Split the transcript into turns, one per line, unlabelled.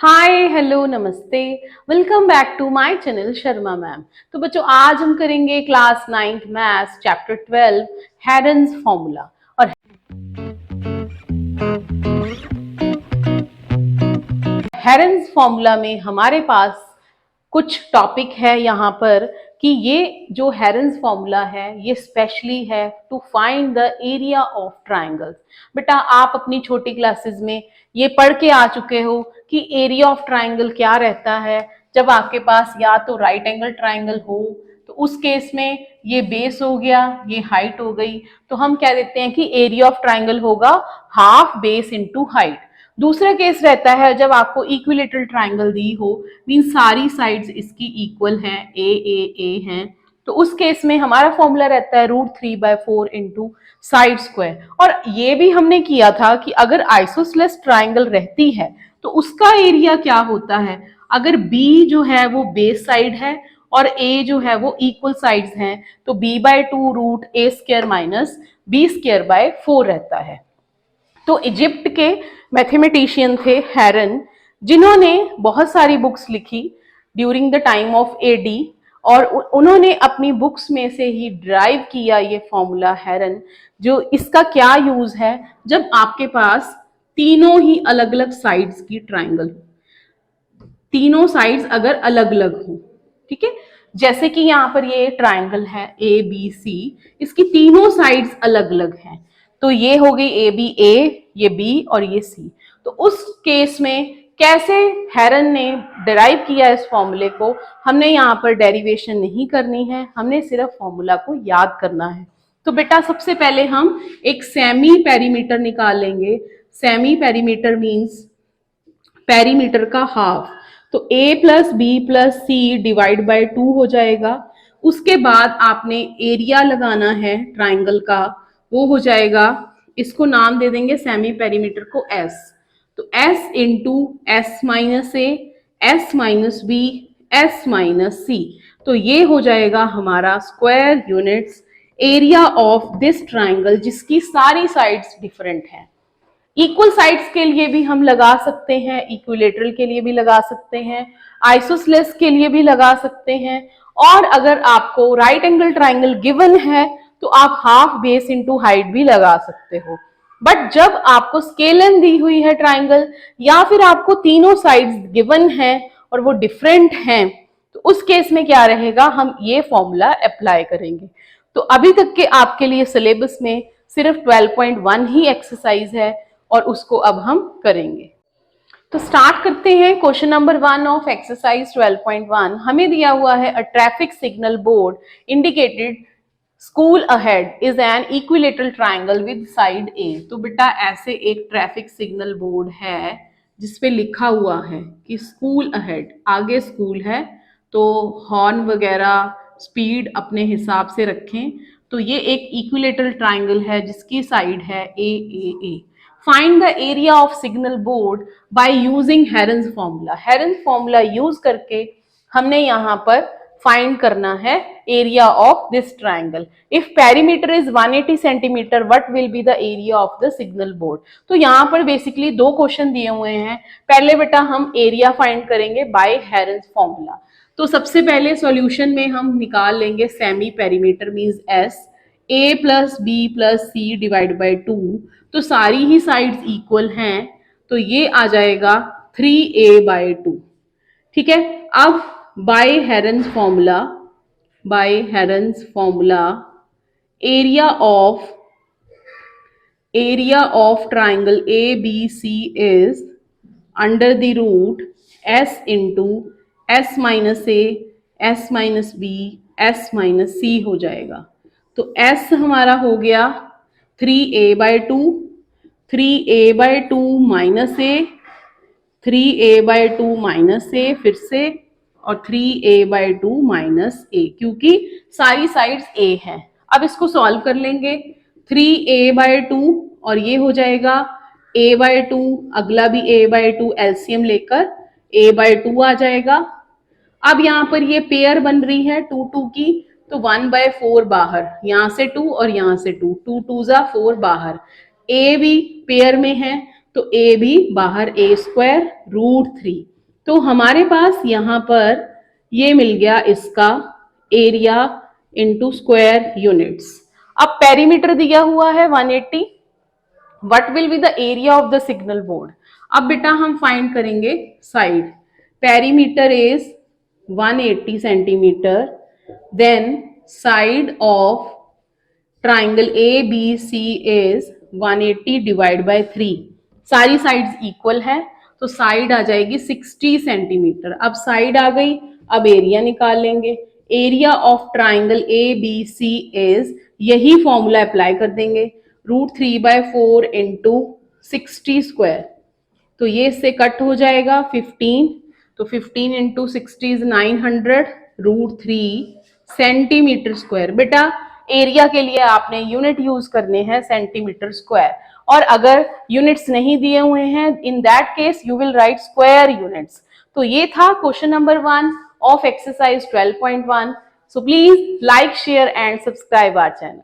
हाय hello नमस्ते। Welcome back to my channel Sharma ma'am. तो बच्चों आज हम करेंगे class 9th maths chapter 12 Heron's formula. और हेरन्स फॉर्मूला में हमारे पास कुछ टॉपिक है यहाँ पर कि ये जो हेरन्स फॉर्मूला है ये स्पेशली है to find the area of triangles. बेटा आप अपनी छोटी क्लासेस में ये पढ़ के आ चुके हो कि एरिया ऑफ ट्राइंगल क्या रहता है। जब आपके पास या तो राइट एंगल ट्राइंगल हो तो उस केस में ये बेस हो गया, ये हाइट हो गई, तो हम कह देते हैं कि एरिया ऑफ ट्राइंगल होगा हाफ बेस इंटू हाइट। दूसरा केस रहता है जब आपको इक्विलेटरल ट्राइंगल दी हो, मीन सारी साइड्स इसकी इक्वल हैं, ए हैं, तो उस केस में हमारा फॉर्मूला रहता है √3/4 इंटू साइड स्क्वायर। और ये भी हमने किया था कि अगर आइसोसेलेस ट्राइंगल रहती है तो उसका एरिया क्या होता है। अगर बी जो है वो बेस साइड है और ए जो है वो इक्वल साइड्स हैं तो b/2 √a² - b² / 4 रहता है। तो इजिप्ट के मैथमेटिशियन थे हेरन, जिन्होंने बहुत सारी बुक्स लिखी during the time of AD, और उन्होंने अपनी बुक्स में से ही ड्राइव किया ये फॉर्मूला हेरन। जो इसका क्या यूज है, जब आपके पास तीनों ही अलग अलग साइड्स की ट्राइंगल हो, तीनों साइड्स अगर अलग अलग हो, ठीक है, जैसे कि यहाँ पर ये ट्राइंगल है ABC, इसकी तीनों साइड्स अलग अलग हैं, तो ये हो गई A, ये B और ये C। तो उस केस में कैसे हेरन ने डिराइव किया इस फॉर्मूले को, हमने यहाँ पर डेरिवेशन नहीं करनी है, हमने सिर्फ फॉर्मूला को याद करना है। तो बेटा सबसे पहले हम एक सेमी पेरीमीटर निकालेंगे। सेमी पेरीमीटर मीन्स पेरीमीटर का हाफ, तो a + b + c /2 हो जाएगा। उसके बाद आपने एरिया लगाना है ट्राइंगल का, वो हो जाएगा, इसको नाम दे देंगे सेमी पेरीमीटर को s, तो s into s - a, s - b, s - c, तो ये हो जाएगा हमारा square units area of this triangle जिसकी सारी साइड्स डिफरेंट हैं। इक्वल साइड्स के लिए भी हम लगा सकते हैं, इक्विलेटरल के लिए भी लगा सकते हैं, आइसोसेलेस के लिए भी लगा सकते हैं, और अगर आपको राइट एंगल ट्राइंगल गिवन है तो आप हाफ बेस इंटू हाइट भी लगा सकते हो। बट जब आपको स्केलन दी हुई है ट्राइंगल, या फिर आपको तीनों साइड्स गिवन है और वो डिफरेंट हैं, तो उस केस में क्या रहेगा, हम ये फॉर्मूला अप्लाई करेंगे। तो अभी तक के आपके लिए सिलेबस में सिर्फ 12.1 ही एक्सरसाइज है और उसको अब हम करेंगे। तो स्टार्ट करते हैं। क्वेश्चन नंबर 1 ऑफ एक्सरसाइज 12.1 हमें दिया हुआ है, a traffic signal board indicated school ahead is an equilateral triangle with side A. तो बेटा ऐसे एक ट्रैफिक सिग्नल बोर्ड है जिसपे लिखा हुआ है कि स्कूल अहेड, आगे स्कूल है, तो हॉर्न वगैरह स्पीड अपने हिसाब से रखें। तो ये एक इक्विलेटरल ट्राइंगल है जिसकी साइड है A. Find the area of signal board by using Heron's formula. Heron's formula use करके हमने यहाँ पर फाइंड करना है area of this triangle. If perimeter is 180 centimetre, what will be the area of the signal board. तो यहाँ पर basically दो क्वेश्चन दिए हुए हैं। पहले बेटा हम एरिया फाइंड करेंगे बाय हेरन्स फॉर्मूला। तो सबसे पहले सॉल्यूशन में हम निकाल लेंगे semi perimeter means s, a + b + c /2, तो सारी ही साइड्स इक्वल हैं, तो ये आ जाएगा 3a/2। ठीक है, अब by Heron's formula area of triangle ABC is under the root s into s - a, s - b, s - c हो जाएगा। तो s हमारा हो गया 3a/2, 3a/2 - a, 3a/2 - a फिर से, और 3a/2 - a, क्योंकि सारी साइड्स a हैं। अब इसको सॉल्व कर लेंगे। 3a/2 और ये हो जाएगा a/2, अगला भी a/2, एलसीएम लेकर a/2 आ जाएगा। अब यहाँ पर ये पेयर बन रही है 2 2 की, तो 1/4 बाहर, यहाँ से 2 और यहाँ से 2, 2 2 जा 4 बाहर, a भी पेयर में है तो a भी बाहर, a² √3। तो हमारे पास यहां पर ये मिल गया इसका एरिया इंटू स्क्वायर यूनिट्स। अब पेरीमीटर दिया हुआ है 180, what will be the area of the signal board. अब बेटा हम फाइंड करेंगे side, perimeter is 180 centimetre, then side of triangle A B C is 180 divide by 3, सारी साइड्स इक्वल है तो साइड आ जाएगी 60 सेंटीमीटर। अब साइड आ गई, अब एरिया निकाल लेंगे। Area of triangle A B C is, यही फॉर्मूला अप्लाई कर देंगे, √3/4 इंटू 60 स्क्वायर, तो ये इससे कट हो जाएगा 15, तो 15 इंटू 60 इज 900, √3 सेंटीमीटर स्क्वायर। बेटा एरिया के लिए आपने यूनिट यूज करने हैं सेंटीमीटर स्क्वायर, और अगर यूनिट्स नहीं दिए हुए हैं in that case you will write square units. तो ये था question number 1 of exercise 12.1। So please like, share and subscribe our channel.